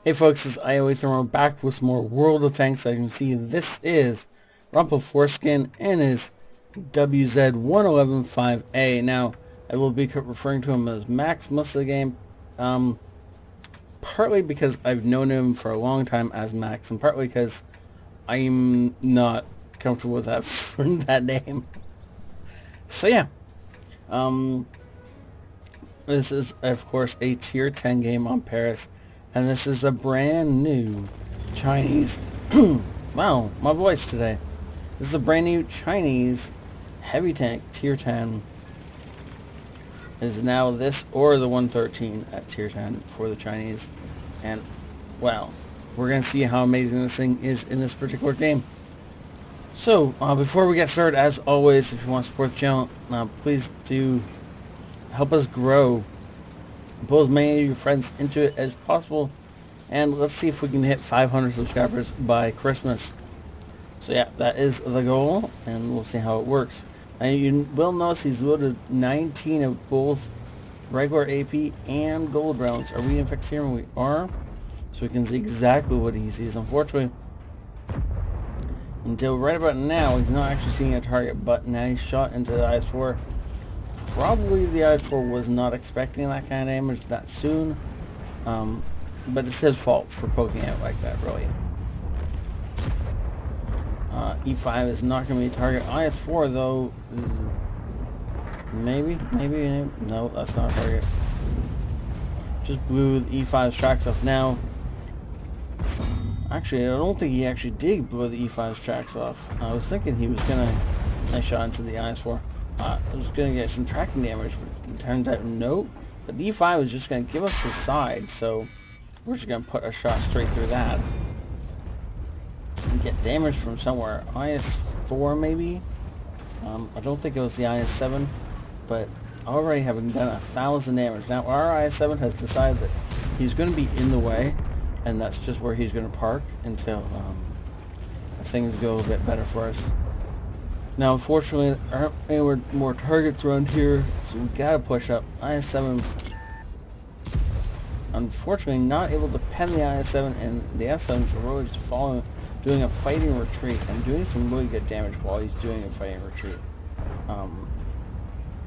Hey folks, it's ioEther. We're back with some more World of Tanks. As you can see, this is Rumple Foreskin and his WZ-111 5A. Now, I will be referring to him as Max most of the game, partly because I've known him for a long time as Max, and partly because I'm not comfortable with that that name. So yeah, this is of course a tier 10 game on Paris. And this is a brand new Chinese, wow, my voice today. This is a brand new Chinese heavy tank, tier 10. It is now this or the 113 at tier 10 for the Chinese. And, well, we're going to see how amazing this thing is in this particular game. So, before we get started, as always, if you want to support the channel, please do help us grow. Pull as many of your friends into it as possible, and let's see if we can hit 500 subscribers by Christmas. So yeah, that is the goal, and we'll see how it works. And you will notice he's loaded 19 of both regular AP and gold rounds. Are we in fixed here? We are. So we can see exactly what he sees. Unfortunately, until right about now, he's not actually seeing a target, but now he's shot into the IS-4. Probably the ioEther was not expecting that kind of damage that soon, but it's his fault for poking it like that, really. E5 is not going to be a target. IS-4, though, is maybe, no, that's not a target. Just blew the E5's tracks off now. Actually, I don't think he actually did blow the E5's tracks off. I was thinking he was going to, I shot into the IS-4. I was going to get some tracking damage, but it turns out no. But the E5 is just going to give us the side, so we're just going to put a shot straight through that. And get damage from somewhere. IS-4 maybe? I don't think it was the IS-7, but already having done 1,000 damage. Now our IS-7 has decided that he's going to be in the way, and that's just where he's going to park until things go a bit better for us. Now, unfortunately, there aren't any more targets around here, so we gotta push up. IS-7, unfortunately, not able to pen the IS-7, and the F-7s are really just following, doing a fighting retreat, and doing some really good damage while he's doing a fighting retreat.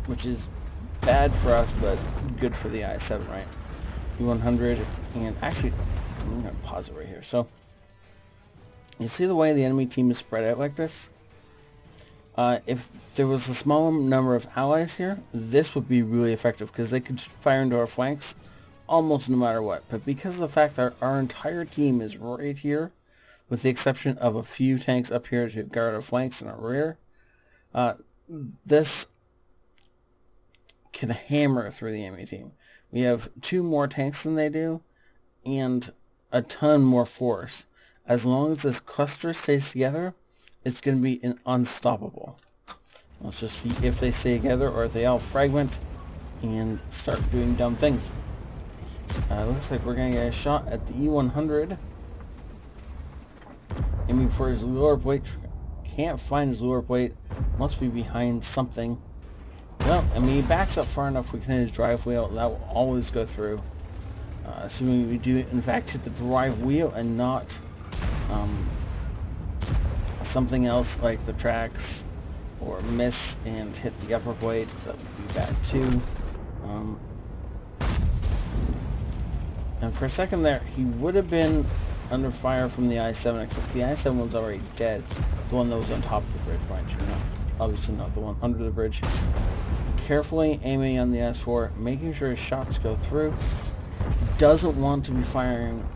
Which is bad for us, but good for the IS-7, right? E100, and actually, I'm gonna pause it right here. So, you see the way the enemy team is spread out like this? If there was a small number of allies here, this would be really effective because they could fire into our flanks almost no matter what. But because of the fact that our entire team is right here, with the exception of a few tanks up here to guard our flanks and our rear, this can hammer through the enemy team. We have 2 more tanks than they do, and a ton more force. As long as this cluster stays together, it's going to be unstoppable. Let's just see if they stay together or if they all fragment and start doing dumb things. Looks like we're going to get a shot at the E100. Aiming for his lower plate. Can't find his lower plate. Must be behind something. Well, I mean, he backs up far enough we can hit his drive wheel. That will always go through. Assuming we do, in fact, hit the drive wheel and not something else like the tracks, or miss and hit the upper plate. That would be bad too. And for a second there, he would have been under fire from the I-7, except the I-7 was already dead. The one that was on top of the bridge, mind you. No, obviously not the one under the bridge. Carefully aiming on the S4, making sure his shots go through. He doesn't want to be firing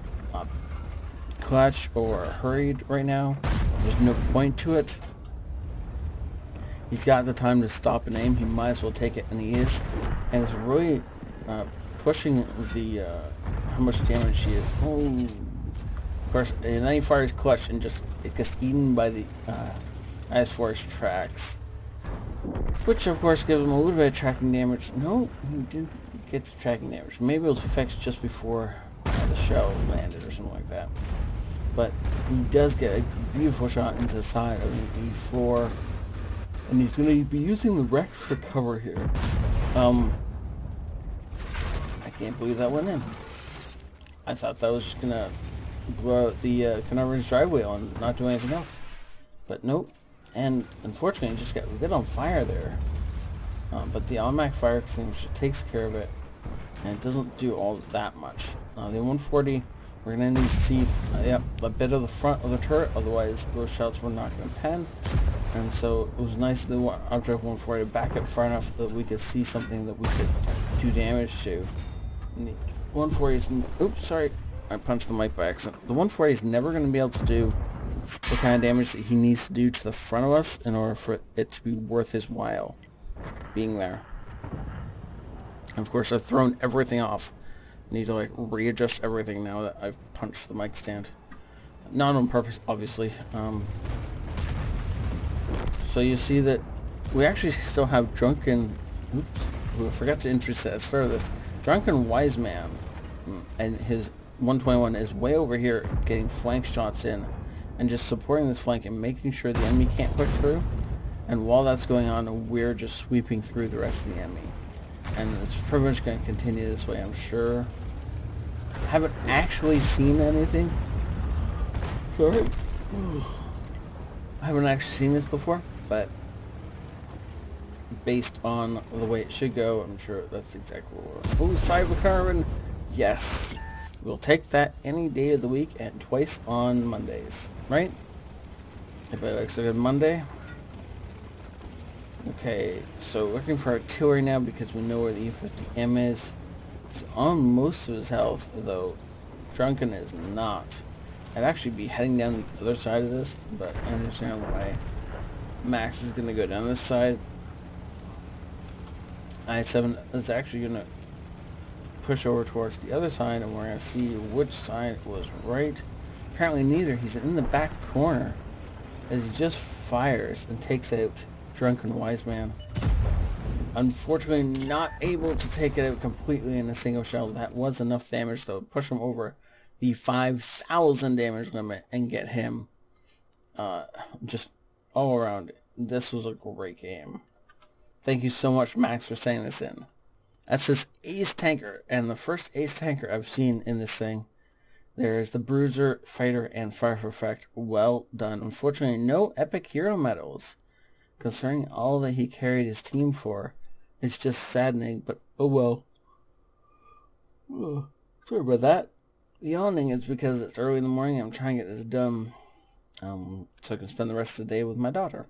clutch or hurried right now. There's no point to it. He's got the time to stop and aim. He might as well take it, and he is. And it's really pushing the how much damage he is. Oh, of course, and then he fires clutch, and just it gets eaten by the IS-4's tracks, which of course gives him a little bit of tracking damage. No, he didn't get the tracking damage. Maybe it was fixed just before the shell landed or something like that. But he does get a beautiful shot into the side of an E4, and he's going to be using the Rex for cover here. I can't believe that went in. I thought that was just gonna blow out the Carnivorous driveway and not do anything else. But nope. And unfortunately, it just got lit on fire there. But the automatic fire extinguisher takes care of it, and it doesn't do all that much. The 140, we're going to need to see a bit of the front of the turret, otherwise those shots were not going to pen. And so it was nice that the Object 140 back up far enough that we could see something that we could do damage to. And the 140 is... Oops, sorry. I punched the mic by accident. The 140 is never going to be able to do the kind of damage that he needs to do to the front of us in order for it to be worth his while being there. And of course, I've thrown everything off. I need to like readjust everything now that I've punched the mic stand. Not on purpose, obviously. So you see that we actually still have Drunken... Oops. We forgot to introduce that at the start of this. Drunken Wise Man. And his 121 is way over here getting flank shots in. And just supporting this flank and making sure the enemy can't push through. And while that's going on, we're just sweeping through the rest of the enemy. And it's pretty much going to continue this way, I'm sure. I haven't actually seen anything. Sorry. I haven't actually seen this before, but based on the way it should go, I'm sure that's exactly what we're... Oh, Cybercarbon! Yes. We'll take that any day of the week and twice on Mondays, right? Everybody likes a good Monday. Okay, so looking for artillery now because we know where the E50M is. It's on most of his health, though Drunken is not. I'd actually be heading down the other side of this, but I understand why Max is going to go down this side. I-7 is actually going to push over towards the other side, and we're going to see which side was right. Apparently neither. He's in the back corner as he just fires and takes out Drunken Wise Man. Unfortunately not able to take it out completely in a single shell. That was enough damage though to push him over the 5,000 damage limit and get him just all around. This was a great game. Thank you so much, Max, for sending this in. That's this ace tanker, and the first ace tanker I've seen in this thing. There's the Bruiser, Fighter, and Fire for Effect. Well done. Unfortunately, no epic hero medals. Concerning all that he carried his team for, it's just saddening, but oh well. Oh, sorry about that. The yawning is because it's early in the morning. I'm trying to get this done so I can spend the rest of the day with my daughter.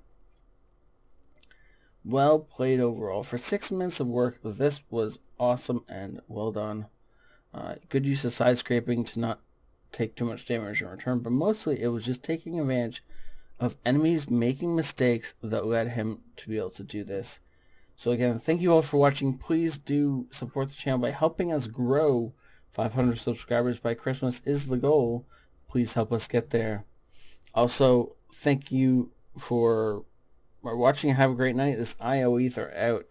Well played overall. For 6 minutes of work, this was awesome and well done. Good use of side scraping to not take too much damage in return, but mostly it was just taking advantage of enemies making mistakes that led him to be able to do this. So again, thank you all for watching. Please do support the channel by helping us grow. 500 subscribers by Christmas is the goal. Please help us get there. Also, thank you for watching and have a great night. This ioEther out.